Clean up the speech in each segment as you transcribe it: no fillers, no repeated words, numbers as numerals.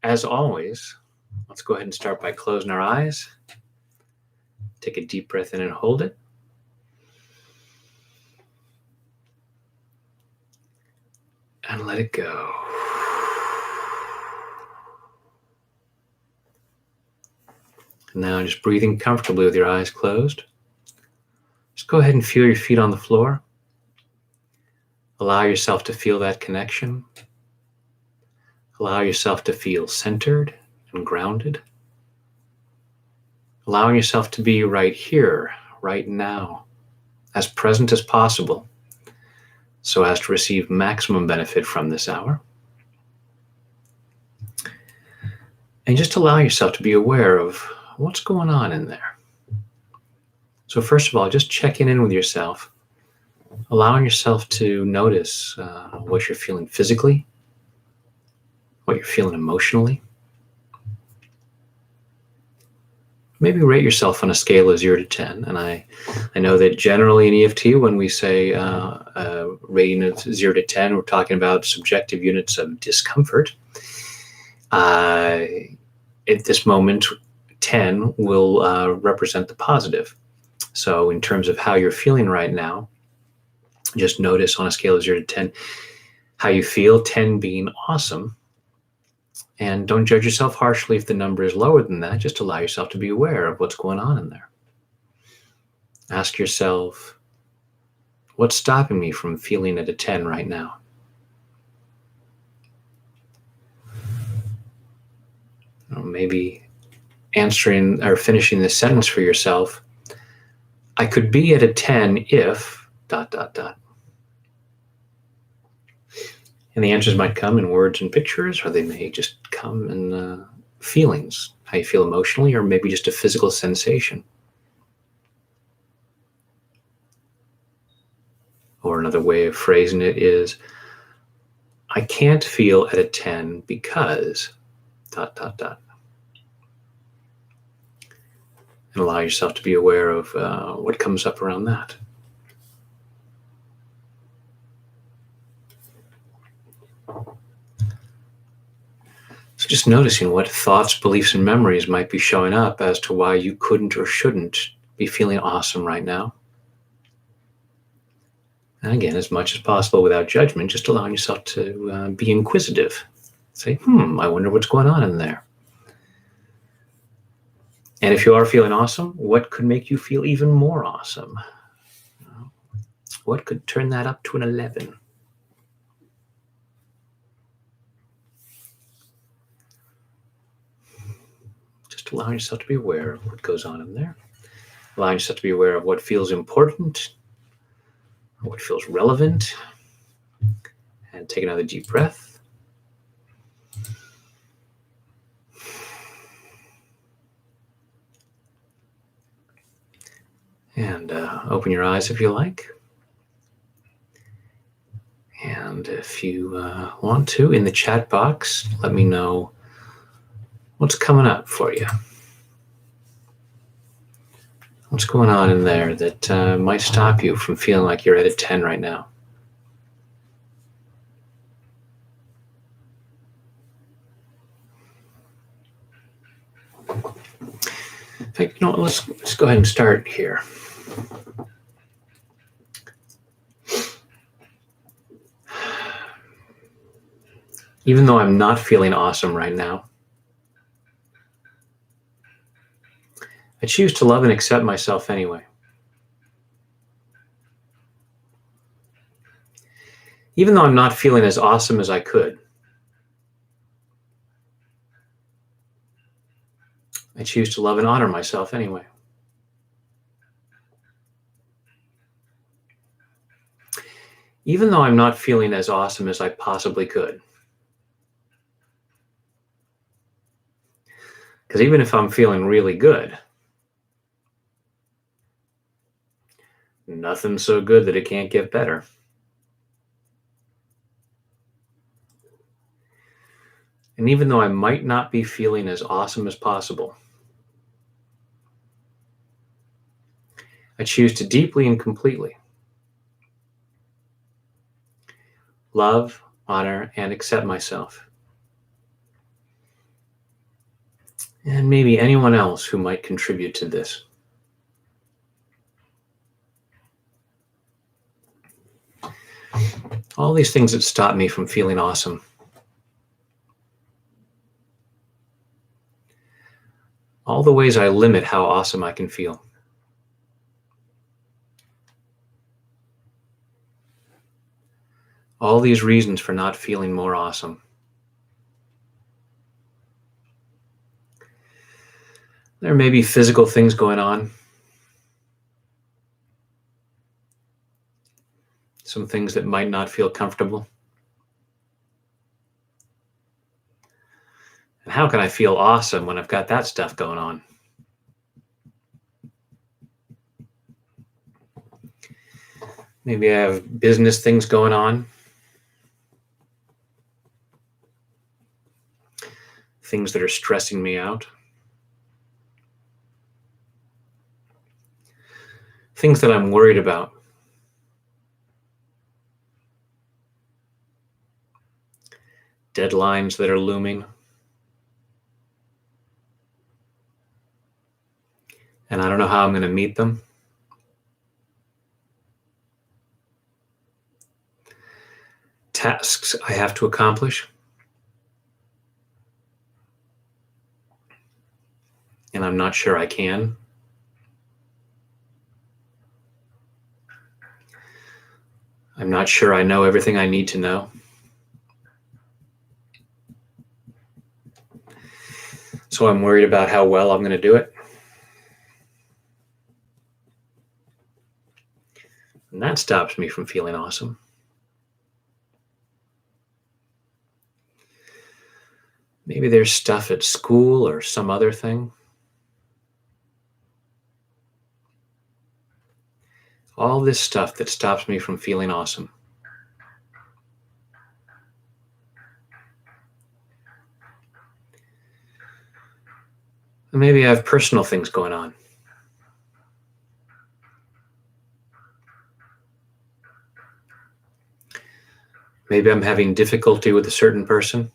As always, let's go ahead and start by closing our eyes. Take a deep breath in and hold it. And let it go. And now just breathing comfortably with your eyes closed. Just go ahead and feel your feet on the floor. Allow yourself to feel that connection. Allow yourself to feel centered and grounded. Allowing yourself to be right here, right now, as present as possible, so as to receive maximum benefit from this hour. And just allow yourself to be aware of what's going on in there. So first of all, just checking in with yourself, allowing yourself to notice what you're feeling physically, what you're feeling emotionally. Maybe rate yourself on a scale of 0 to 10. And I know that generally in EFT, when we say rating of 0 to 10, we're talking about subjective units of discomfort. At this moment, 10 will represent the positive. So in terms of how you're feeling right now, just notice on a scale of 0 to 10 how you feel, 10 being awesome. And don't judge yourself harshly if the number is lower than that. Just allow yourself to be aware of what's going on in there. Ask yourself, what's stopping me from feeling at a 10 right now? Maybe answering or finishing this sentence for yourself. I could be at a 10 if ... And the answers might come in words and pictures, or they may just come in feelings, how you feel emotionally, or maybe just a physical sensation. Or another way of phrasing it is, I can't feel at a 10 because ... And allow yourself to be aware of what comes up around that. So just noticing what thoughts, beliefs, and memories might be showing up as to why you couldn't or shouldn't be feeling awesome right now. And again, as much as possible without judgment, just allowing yourself to be inquisitive. Say, I wonder what's going on in there. And if you are feeling awesome, what could make you feel even more awesome? What could turn that up to an 11? Just allowing yourself to be aware of what goes on in there. Allowing yourself to be aware of what feels important, what feels relevant. And take another deep breath. And open your eyes if you like. And if you want to, in the chat box, let me know what's coming up for you. What's going on in there that might stop you from feeling like you're at a 10 right now? In fact, let's go ahead and start here. Even though I'm not feeling awesome right now, I choose to love and accept myself anyway. Even though I'm not feeling as awesome as I could, I choose to love and honor myself anyway. Even though I'm not feeling as awesome as I possibly could, because even if I'm feeling really good, nothing's so good that it can't get better. And even though I might not be feeling as awesome as possible, I choose to deeply and completely love, honor, and accept myself. and maybe anyone else who might contribute to this. All these things that stop me from feeling awesome. All the ways I limit how awesome I can feel. All these reasons for not feeling more awesome. There may be physical things going on. Some things that might not feel comfortable. And how can I feel awesome when I've got that stuff going on? Maybe I have business things going on. Things that are stressing me out. Things that I'm worried about. Deadlines that are looming. And I don't know how I'm going to meet them. Tasks I have to accomplish. And I'm not sure I can. I'm not sure I know everything I need to know. So I'm worried about how well I'm going to do it. And that stops me from feeling awesome. Maybe there's stuff at school or some other thing. All this stuff that stops me from feeling awesome. And maybe I have personal things going on. Maybe I'm having difficulty with a certain person.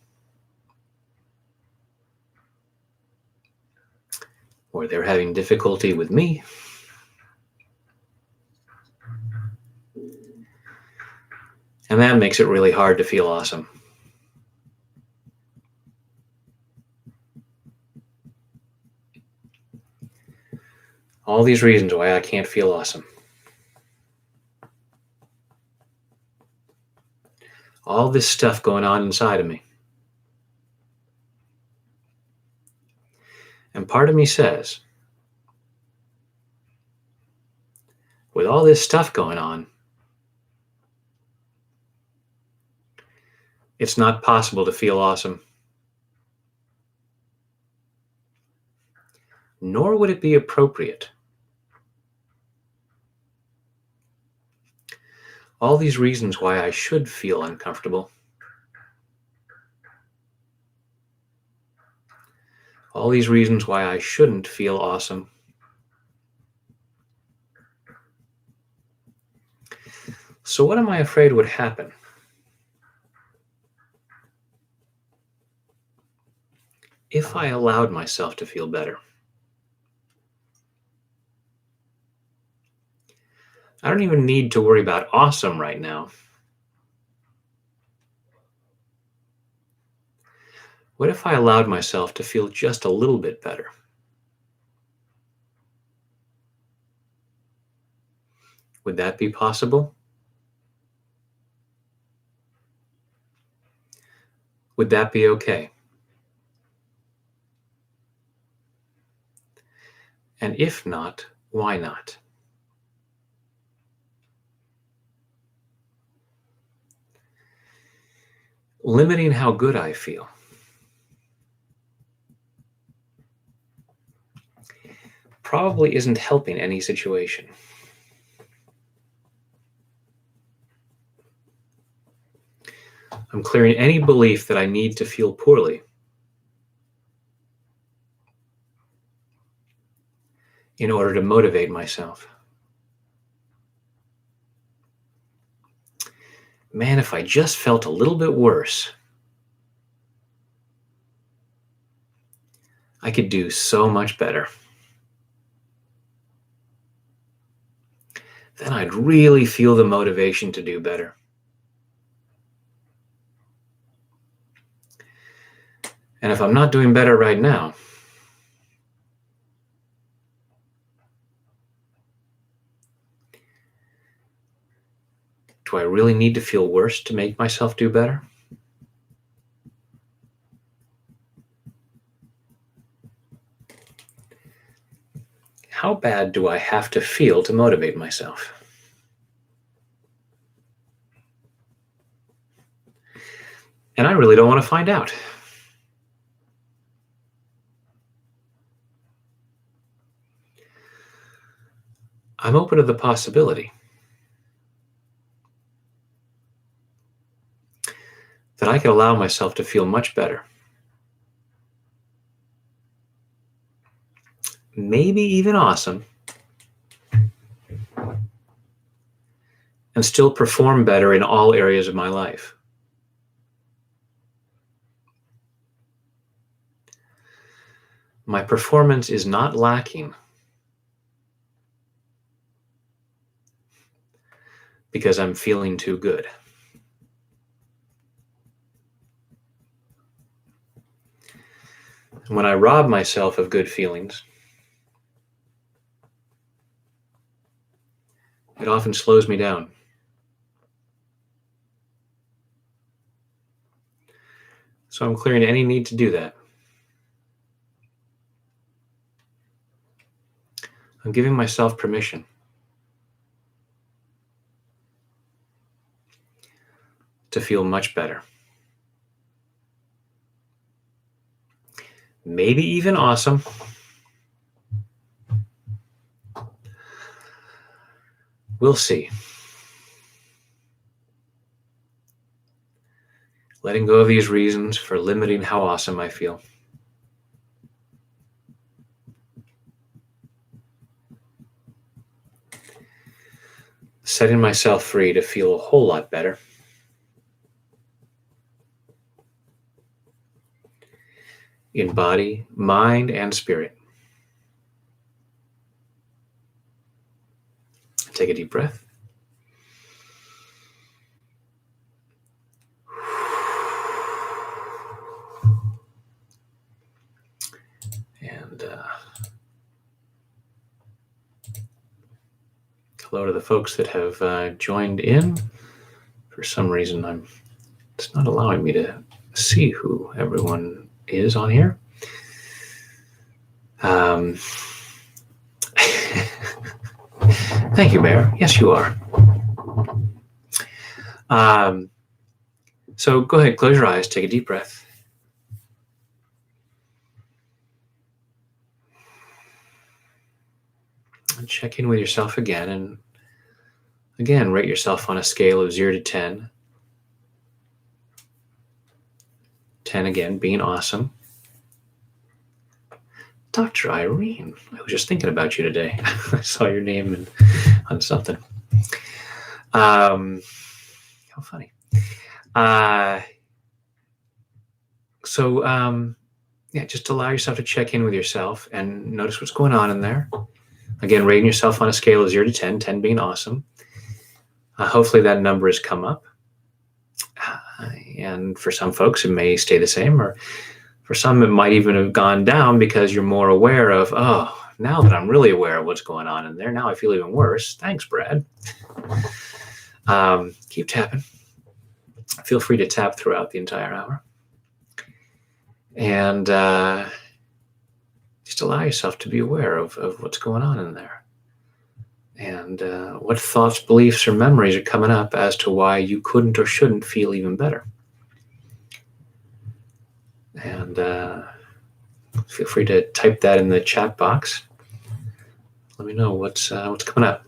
Or they're having difficulty with me. And that makes it really hard to feel awesome. All these reasons why I can't feel awesome. All this stuff going on inside of me. And part of me says, with all this stuff going on, it's not possible to feel awesome. Nor would it be appropriate. All these reasons why I should feel uncomfortable. All these reasons why I shouldn't feel awesome. So what am I afraid would happen? If I allowed myself to feel better? I don't even need to worry about awesome right now. What if I allowed myself to feel just a little bit better? Would that be possible? Would that be okay? And if not, why not? Limiting how good I feel. Probably isn't helping any situation. I'm clearing any belief that I need to feel poorly in order to motivate myself. Man, if I just felt a little bit worse, I could do so much better. Then I'd really feel the motivation to do better. And if I'm not doing better right now, do I really need to feel worse to make myself do better? How bad do I have to feel to motivate myself? And I really don't want to find out. I'm open to the possibility that I could allow myself to feel much better. Maybe even awesome. And still perform better in all areas of my life. My performance is not lacking because I'm feeling too good. When I rob myself of good feelings, it often slows me down. So I'm clearing any need to do that. I'm giving myself permission to feel much better. Maybe even awesome. We'll see. Letting go of these reasons for limiting how awesome I feel. Setting myself free to feel a whole lot better. In body, mind, and spirit. Take a deep breath. And hello to the folks that have joined in. For some reason, it's not allowing me to see who everyone is on here. Thank you, Bear. Yes, you are. So go ahead, close your eyes, take a deep breath. And check in with yourself again. And again, rate yourself on a scale of 0 to 10. 10 again, being awesome. Dr. Irene, I was just thinking about you today. I saw your name on something. How funny. Yeah, just allow yourself to check in with yourself and notice what's going on in there. Again, rating yourself on a scale of 0 to 10, 10 being awesome. Hopefully that number has come up. And for some folks, it may stay the same, or for some, it might even have gone down because you're more aware of, oh, now that I'm really aware of what's going on in there, now I feel even worse. Thanks, Brad. Keep tapping. Feel free to tap throughout the entire hour. And just allow yourself to be aware of what's going on in there. And what thoughts, beliefs, or memories are coming up as to why you couldn't or shouldn't feel even better. And feel free to type that in the chat box. Let me know what's coming up.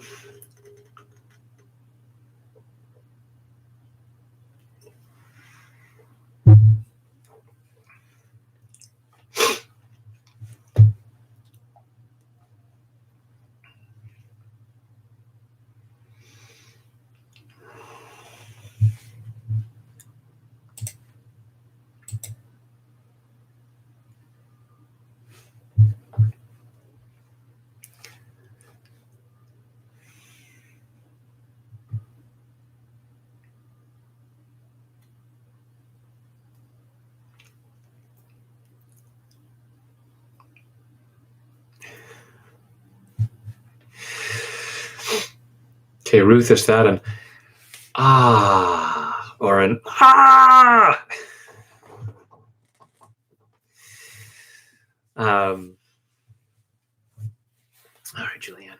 Okay, Ruth, is that an ah or an ah? All right, Julianne.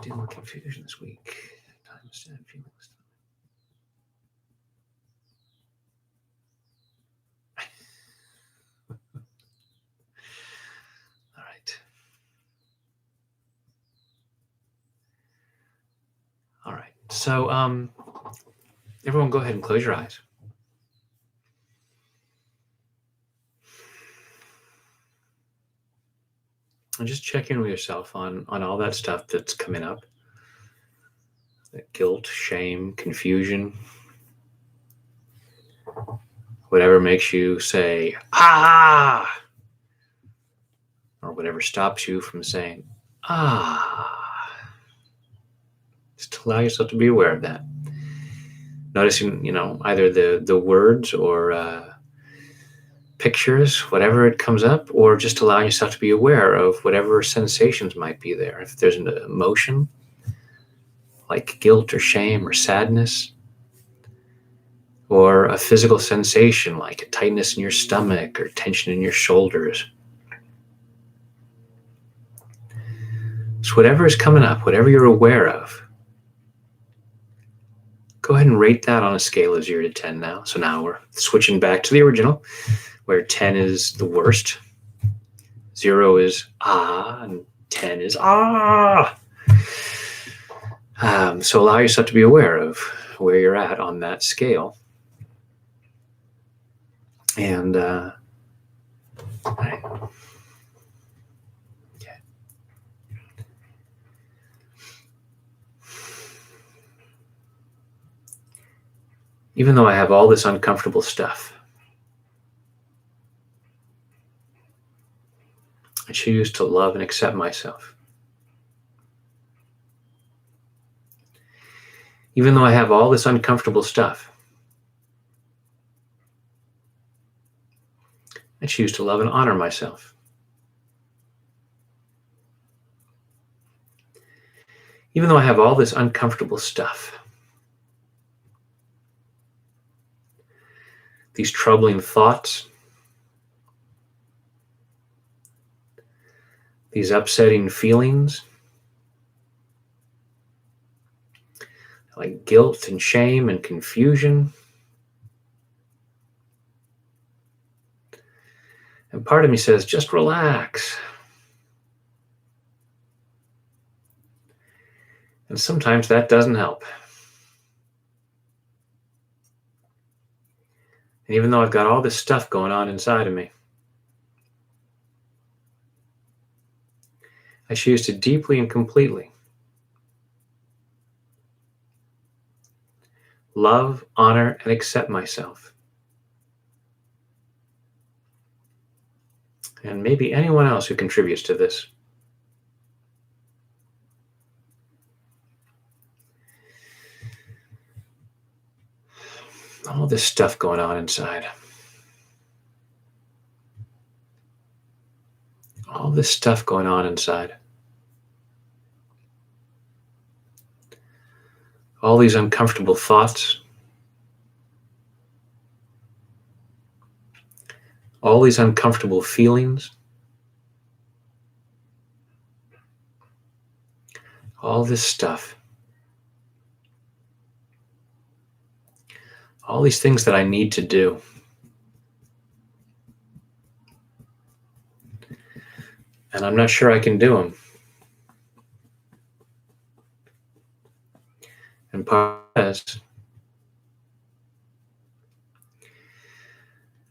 Dealing with confusion this week. Time to stand feelings. All right. All right. So, everyone, go ahead and close your eyes. And just check in with yourself on all that stuff that's coming up. That guilt, shame, confusion, whatever makes you say, ah, or whatever stops you from saying, ah. Just allow yourself to be aware of that. Noticing, either the words or pictures, whatever it comes up, or just allowing yourself to be aware of whatever sensations might be there. If there's an emotion like guilt or shame or sadness, or a physical sensation like a tightness in your stomach or tension in your shoulders. So whatever is coming up, whatever you're aware of, go ahead and rate that on a scale of 0 to 10 now. So now we're switching back to the original, where 10 is the worst, 0 is ah, and 10 is ah. So allow yourself to be aware of where you're at on that scale. And right. Okay. Even though I have all this uncomfortable stuff, I choose to love and accept myself. Even though I have all this uncomfortable stuff, I choose to love and honor myself. Even though I have all this uncomfortable stuff, these troubling thoughts, these upsetting feelings, like guilt and shame and confusion. And part of me says, just relax. And sometimes that doesn't help. And even though I've got all this stuff going on inside of me, I choose to deeply and completely love, honor, and accept myself. And maybe anyone else who contributes to this. All this stuff going on inside. All this stuff going on inside. All these uncomfortable thoughts. All these uncomfortable feelings. All this stuff. All these things that I need to do. And I'm not sure I can do them. And part is,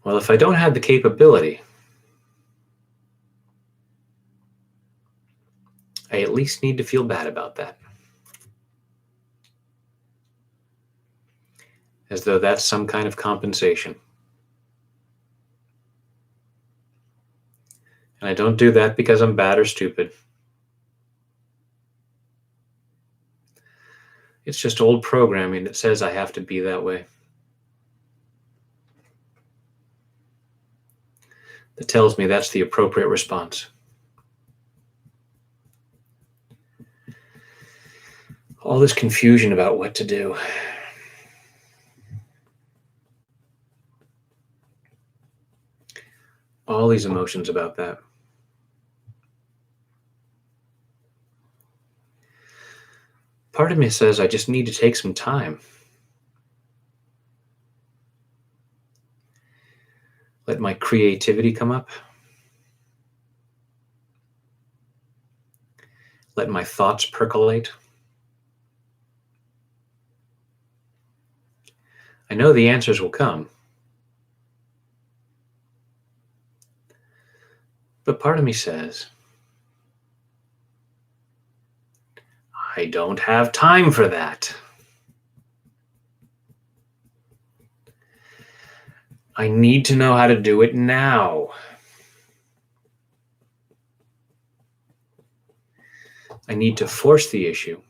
well, if I don't have the capability, I at least need to feel bad about that. As though that's some kind of compensation. And I don't do that because I'm bad or stupid. It's just old programming that says I have to be that way. That tells me that's the appropriate response. All this confusion about what to do. All these emotions about that. Part of me says I just need to take some time. Let my creativity come up. Let my thoughts percolate. I know the answers will come. But part of me says, I don't have time for that. I need to know how to do it now. I need to force the issue.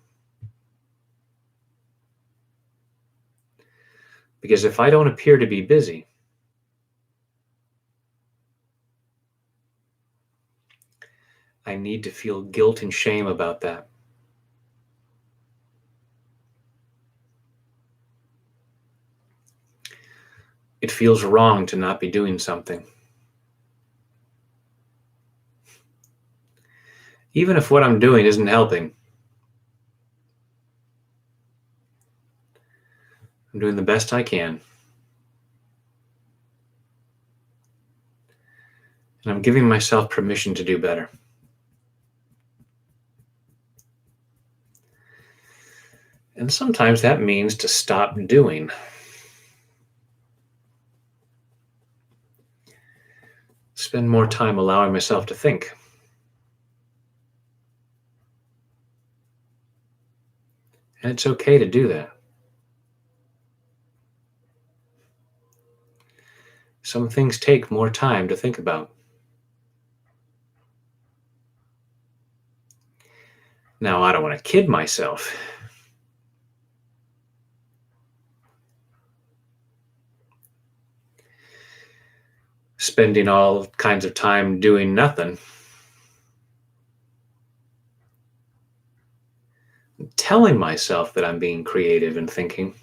Because if I don't appear to be busy, I need to feel guilt and shame about that. It feels wrong to not be doing something. Even if what I'm doing isn't helping, I'm doing the best I can. And I'm giving myself permission to do better. And sometimes that means to stop doing. Spend more time allowing myself to think. And it's okay to do that. Some things take more time to think about. Now, I don't want to kid myself. Spending all kinds of time doing nothing. Telling myself that I'm being creative and thinking.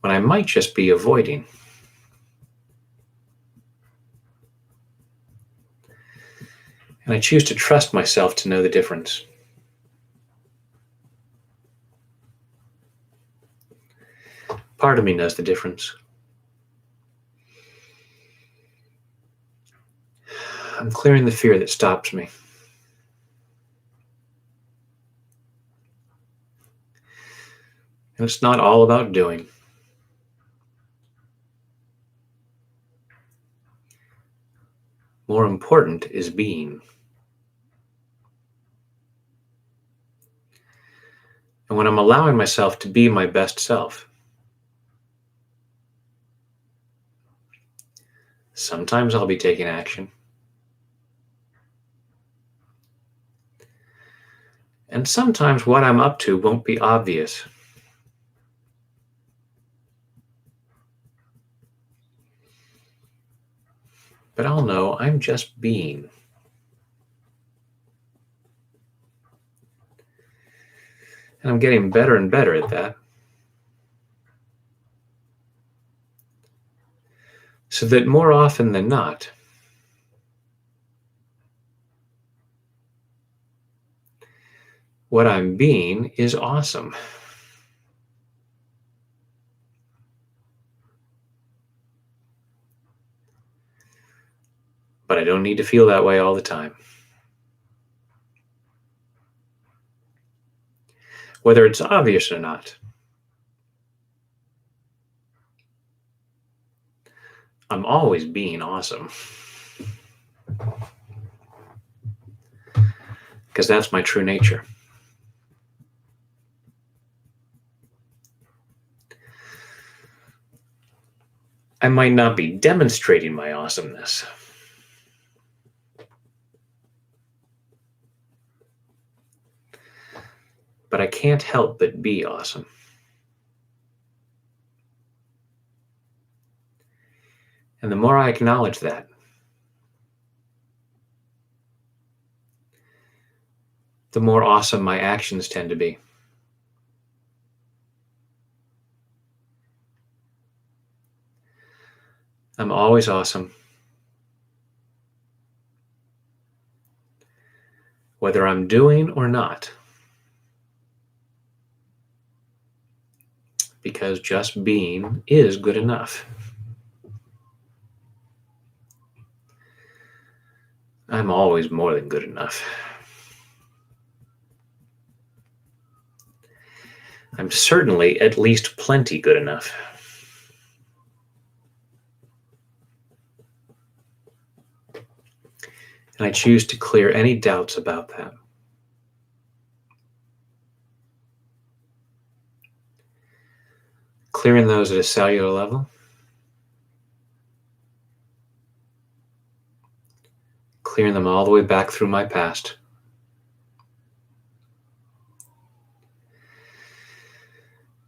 When I might just be avoiding. And I choose to trust myself to know the difference. Part of me knows the difference. I'm clearing the fear that stops me. And it's not all about doing. More important is being. And when I'm allowing myself to be my best self, sometimes I'll be taking action. And sometimes what I'm up to won't be obvious. But I'll know I'm just being. And I'm getting better and better at that. So that more often than not, what I'm being is awesome. But I don't need to feel that way all the time. Whether it's obvious or not, I'm always being awesome. Because that's my true nature. I might not be demonstrating my awesomeness. But I can't help but be awesome. And the more I acknowledge that, the more awesome my actions tend to be. I'm always awesome, whether I'm doing or not, because just being is good enough. I'm always more than good enough. I'm certainly at least plenty good enough. And I choose to clear any doubts about that. Clearing those at a cellular level, clearing them all the way back through my past.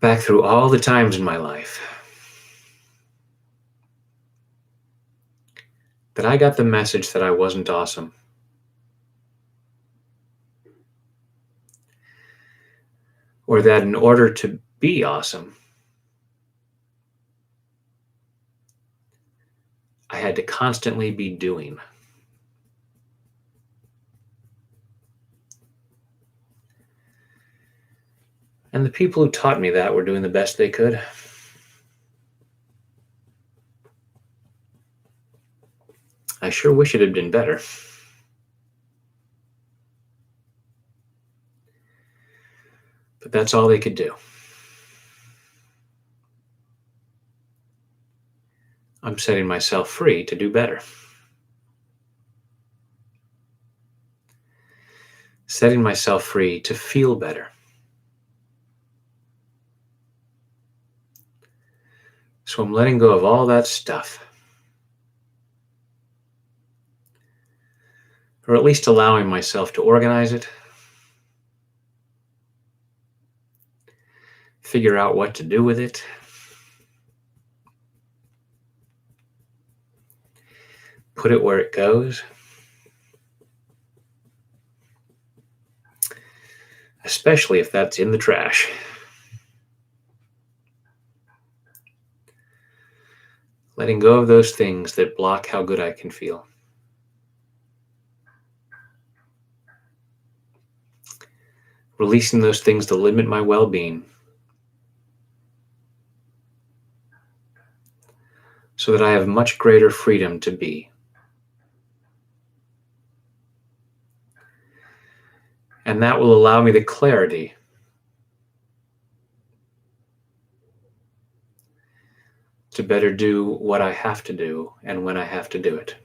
Back through all the times in my life that I got the message that I wasn't awesome. Or that in order to be awesome, I had to constantly be doing. And the people who taught me that were doing the best they could. I sure wish it had been better. But that's all they could do. I'm setting myself free to do better. Setting myself free to feel better. So I'm letting go of all that stuff. Or at least allowing myself to organize it. Figure out what to do with it. Put it where it goes. Especially if that's in the trash. Letting go of those things that block how good I can feel. Releasing those things that limit my well-being. So that I have much greater freedom to be. And that will allow me the clarity to better do what I have to do and when I have to do it.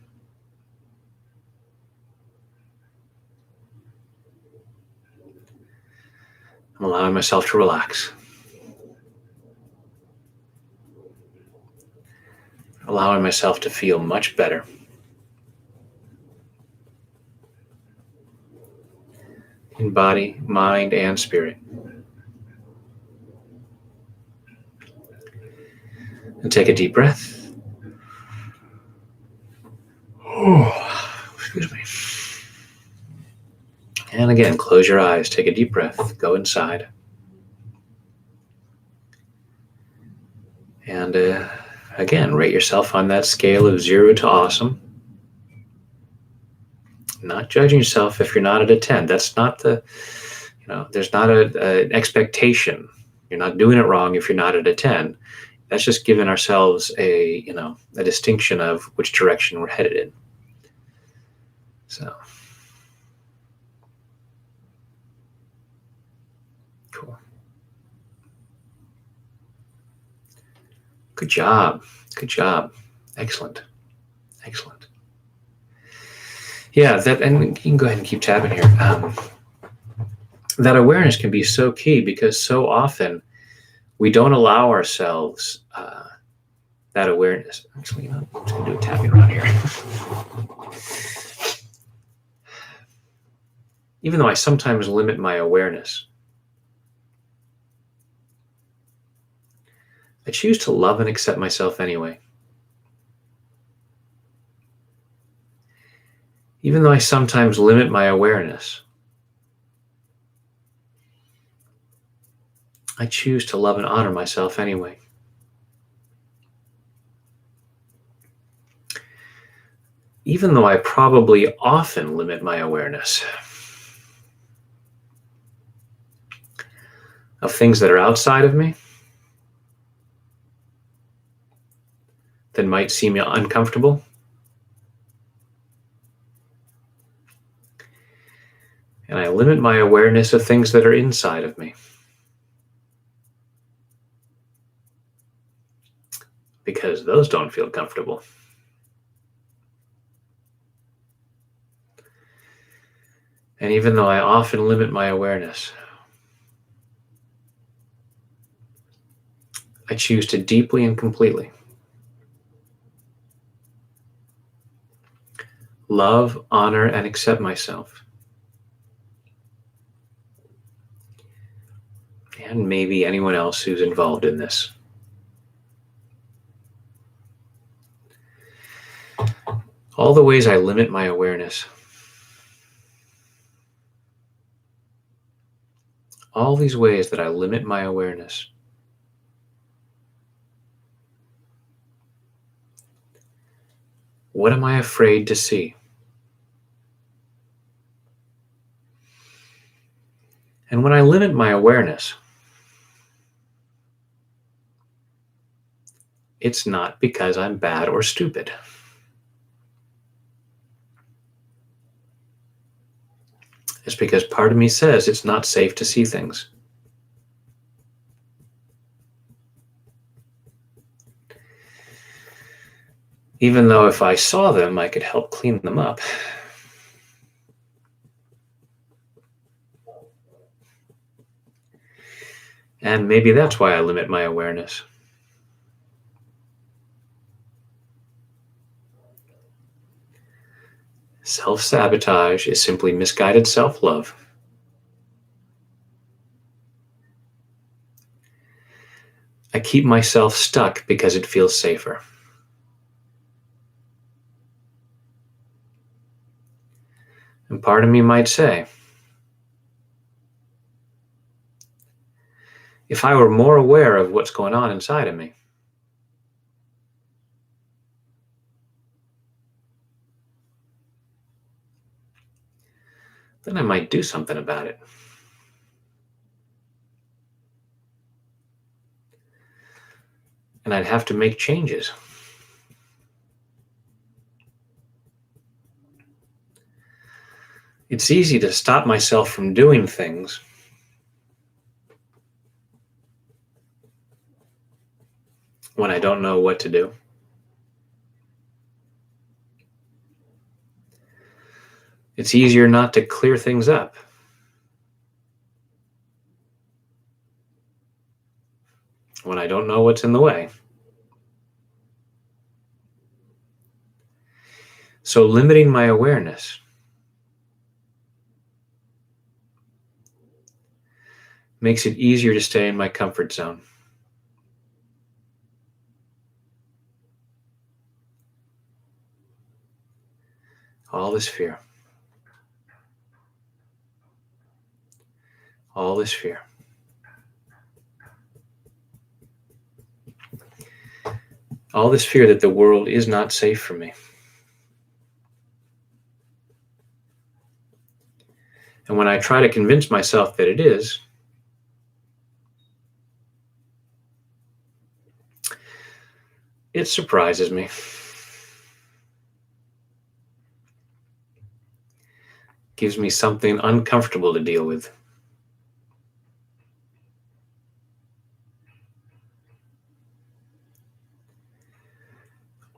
I'm allowing myself to relax. Allowing myself to feel much better. In body, mind, and spirit. And take a deep breath. Oh, excuse me. And again, close your eyes, take a deep breath, go inside. And again, rate yourself on that scale of 0 to awesome. Not judging yourself if you're not at a 10. That's not there's not an expectation. You're not doing it wrong if you're not at a 10. That's just giving ourselves a distinction of which direction we're headed in. So, cool. Good job. Good job. Excellent. Excellent. Yeah, and you can go ahead and keep tapping here. That awareness can be so key because so often we don't allow ourselves that awareness. Actually, I'm just going to do a tapping around here. Even though I sometimes limit my awareness, I choose to love and accept myself anyway. Even though I sometimes limit my awareness, I choose to love and honor myself anyway. Even though I probably often limit my awareness of things that are outside of me that might seem uncomfortable, and I limit my awareness of things that are inside of me because those don't feel comfortable. And even though I often limit my awareness, I choose to deeply and completely love, honor, and accept myself. And maybe anyone else who's involved in this. All the ways I limit my awareness. All these ways that I limit my awareness. What am I afraid to see? And when I limit my awareness, it's not because I'm bad or stupid. It's because part of me says it's not safe to see things. Even though if I saw them, I could help clean them up. And maybe that's why I limit my awareness. Self-sabotage is simply misguided self-love. I keep myself stuck because it feels safer. And part of me might say, if I were more aware of what's going on inside of me, then I might do something about it. And I'd have to make changes. It's easy to stop myself from doing things when I don't know what to do. It's easier not to clear things up when I don't know what's in the way. So limiting my awareness makes it easier to stay in my comfort zone. All this fear. All this fear. All this fear that the world is not safe for me. And when I try to convince myself that it is, it surprises me. Gives me something uncomfortable to deal with.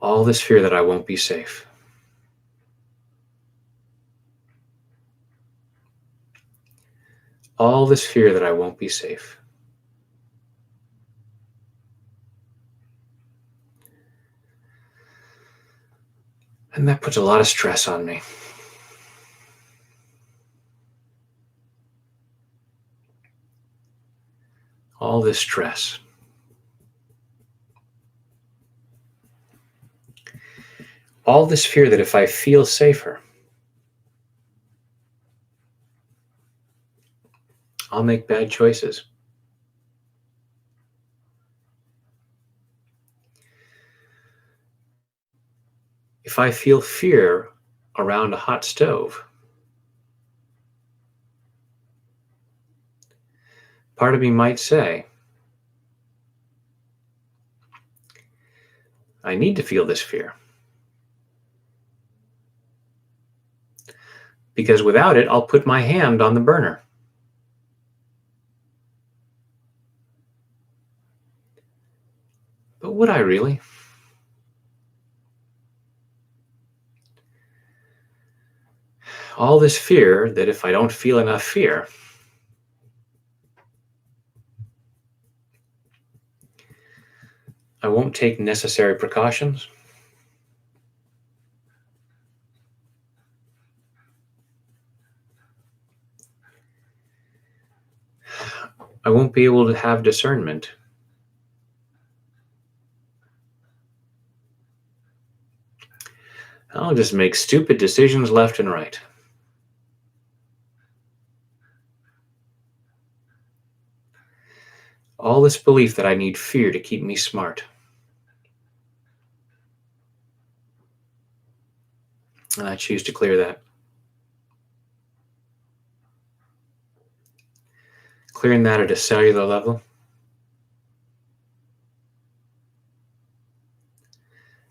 All this fear that I won't be safe. All this fear that I won't be safe. And that puts a lot of stress on me. All this stress. All this fear that if I feel safer, I'll make bad choices. If I feel fear around a hot stove, part of me might say, I need to feel this fear, because without it, I'll put my hand on the burner. But would I really? All this fear that if I don't feel enough fear, I won't take necessary precautions. I won't be able to have discernment. I'll just make stupid decisions left and right. All this belief that I need fear to keep me smart. And I choose to clear that. Clearing that at a cellular level.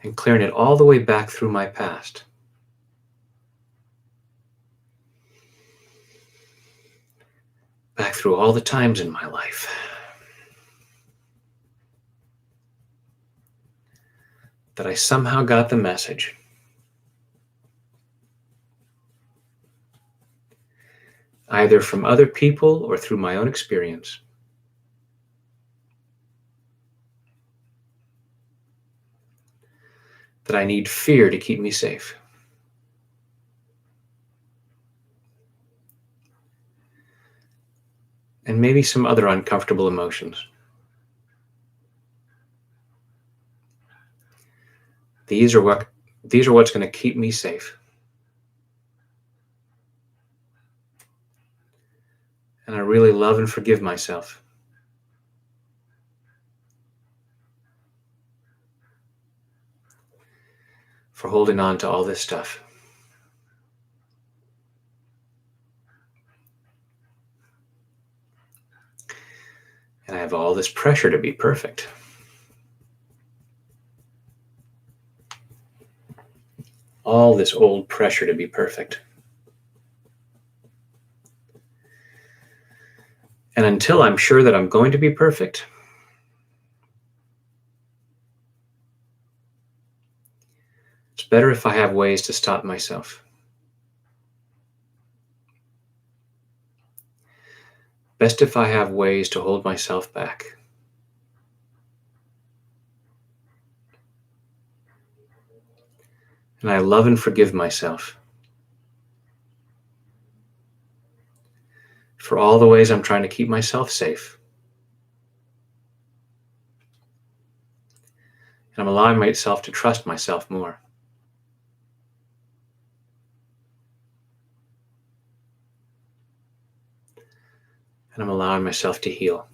And clearing it all the way back through my past. Back through all the times in my life that I somehow got the message. Either from other people or through my own experience. That I need fear to keep me safe. And maybe some other uncomfortable emotions. These are what's going to keep me safe. And I really love and forgive myself. For holding on to all this stuff. And I have all this pressure to be perfect. All this old pressure to be perfect. And until I'm sure that I'm going to be perfect, it's better if I have ways to stop myself. Best if I have ways to hold myself back. And I love and forgive myself for all the ways I'm trying to keep myself safe. And I'm allowing myself to trust myself more. And I'm allowing myself to heal.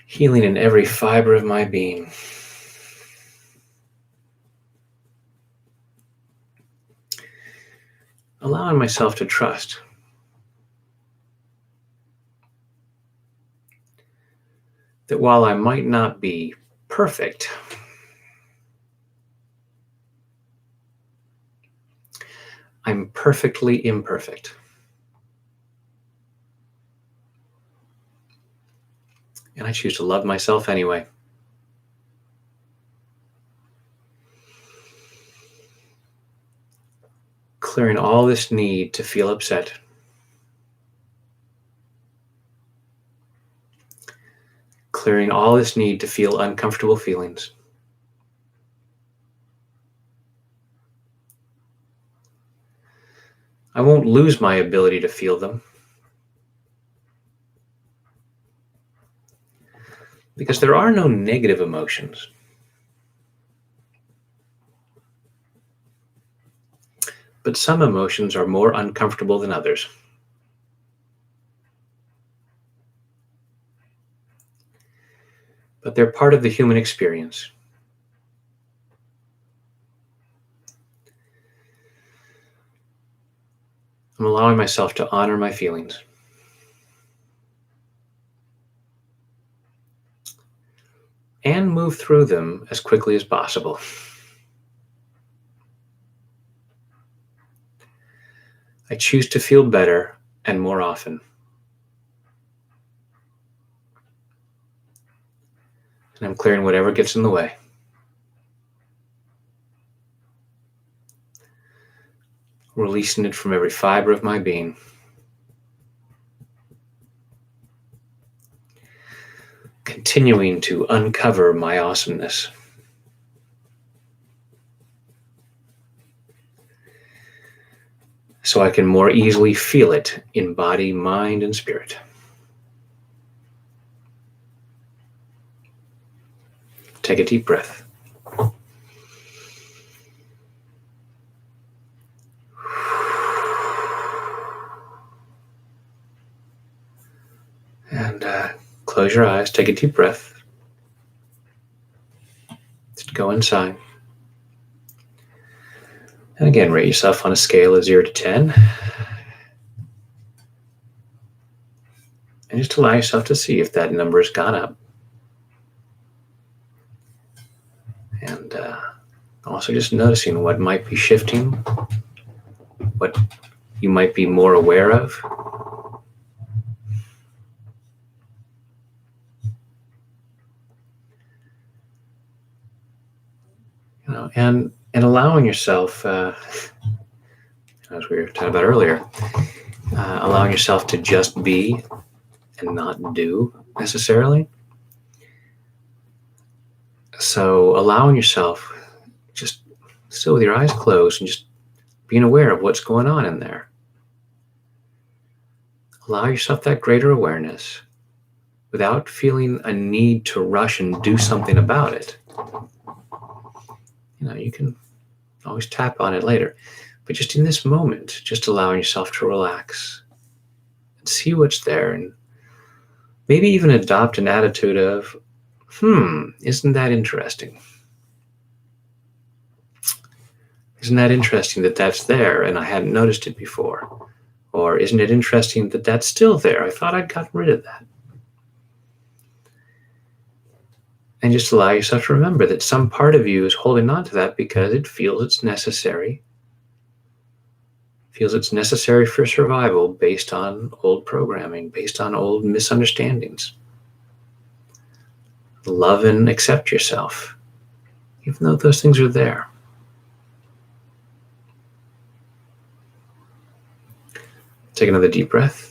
Healing in every fiber of my being. Allowing myself to trust that while I might not be perfect, I'm perfectly imperfect. And I choose to love myself anyway. Clearing all this need to feel upset. Clearing all this need to feel uncomfortable feelings. I won't lose my ability to feel them. Because there are no negative emotions. But some emotions are more uncomfortable than others. but they're part of the human experience. I'm allowing myself to honor my feelings. And move through them as quickly as possible. I choose to feel better and more often. And I'm clearing whatever gets in the way. Releasing it from every fiber of my being. Continuing to uncover my awesomeness. So I can more easily feel it in body, mind, and spirit. Take a deep breath. And close your eyes, take a deep breath. Just go inside. And again, rate yourself on a scale of 0 to 10. And just allow yourself to see if that number has gone up. And also just noticing what might be shifting, what you might be more aware of. And allowing yourself, as we were talking about earlier, allowing yourself to just be and not do necessarily. So allowing yourself just still with your eyes closed and just being aware of what's going on in there. Allow yourself that greater awareness without feeling a need to rush and do something about it. You can always tap on it later, but just in this moment, just allowing yourself to relax and see what's there, and maybe even adopt an attitude of, isn't that interesting? Isn't that interesting that that's there and I hadn't noticed it before? Or isn't it interesting that that's still there? I thought I'd gotten rid of that. And just allow yourself to remember that some part of you is holding on to that because it feels it's necessary. Feels it's necessary for survival based on old programming, based on old misunderstandings. Love and accept yourself, even though those things are there. Take another deep breath.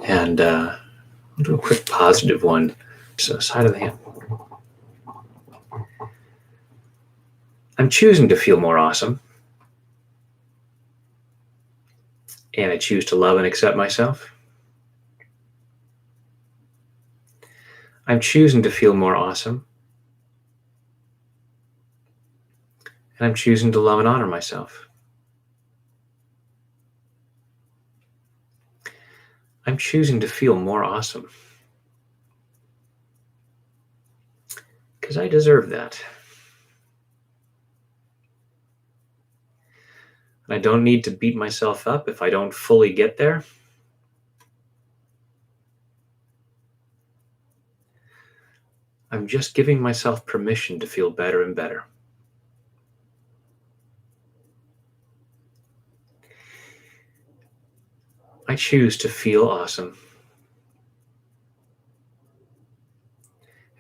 And I'll do a quick positive one to the side of the hand. I'm choosing to feel more awesome. And I choose to love and accept myself. I'm choosing to feel more awesome. And I'm choosing to love and honor myself. I'm choosing to feel more awesome. Because I deserve that. And I don't need to beat myself up if I don't fully get there. I'm just giving myself permission to feel better and better. I choose to feel awesome.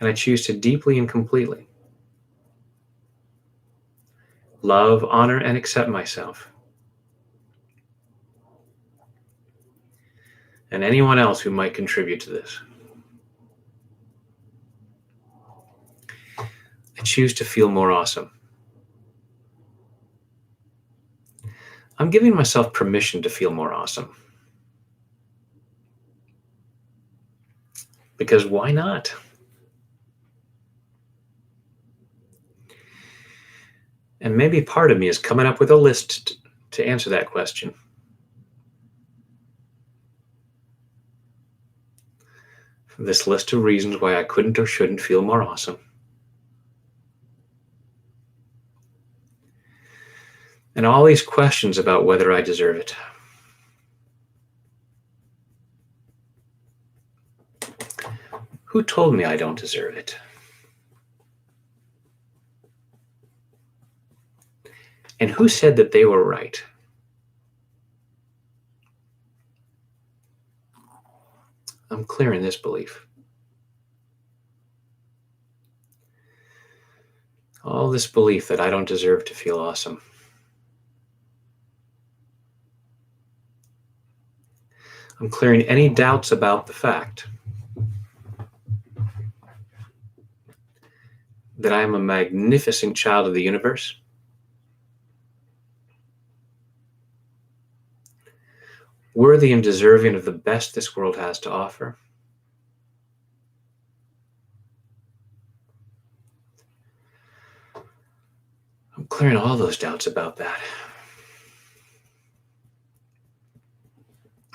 And I choose to deeply and completely love, honor, and accept myself. And anyone else who might contribute to this. I choose to feel more awesome. I'm giving myself permission to feel more awesome. Because why not? And maybe part of me is coming up with a list to answer that question. This list of reasons why I couldn't or shouldn't feel more awesome. And all these questions about whether I deserve it. Who told me I don't deserve it? And who said that they were right? I'm clearing this belief. All this belief that I don't deserve to feel awesome. I'm clearing any doubts about the fact that I am a magnificent child of the universe, worthy and deserving of the best this world has to offer. I'm clearing all those doubts about that.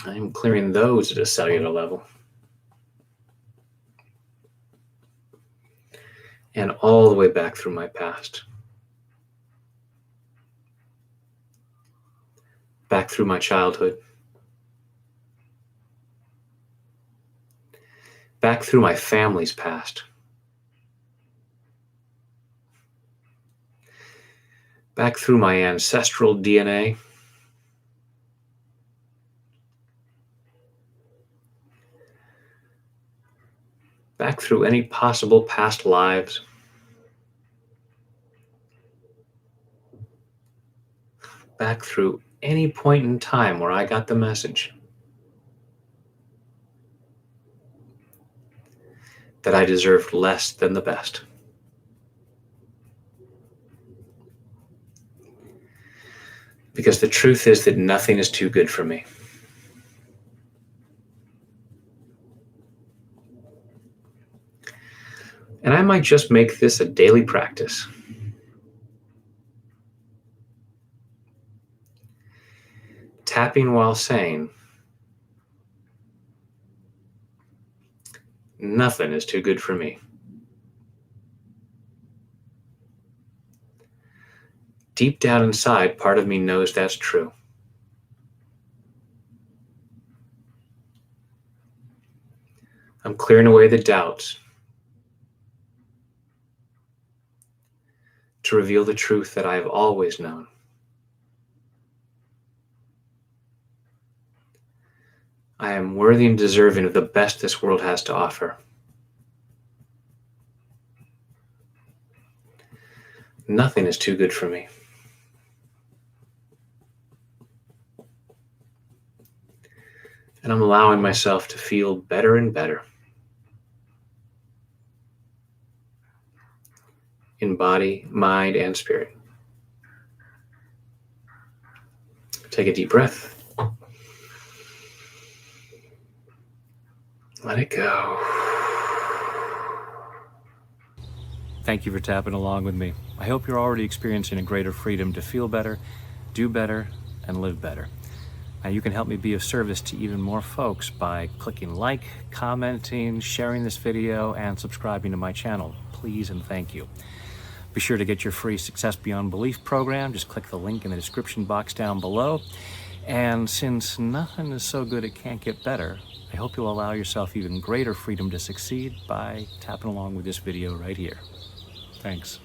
I'm clearing those at a cellular level. And all the way back through my past. Back through my childhood. Back through my family's past. Back through my ancestral DNA. Back through any possible past lives. Back through any point in time where I got the message that I deserved less than the best. Because the truth is that nothing is too good for me. And I might just make this a daily practice. Tapping while saying, nothing is too good for me. Deep down inside, part of me knows that's true. I'm clearing away the doubts to reveal the truth that I have always known. I am worthy and deserving of the best this world has to offer. Nothing is too good for me. And I'm allowing myself to feel better and better. In body, mind, and spirit. Take a deep breath. Let it go. Thank you for tapping along with me. I hope you're already experiencing a greater freedom to feel better, do better, and live better. Now you can help me be of service to even more folks by clicking like, commenting, sharing this video, and subscribing to my channel. Please and thank you. Be sure to get your free Success Beyond Belief program. Just click the link in the description box down below. And since nothing is so good it can't get better, I hope you'll allow yourself even greater freedom to succeed by tapping along with this video right here. Thanks.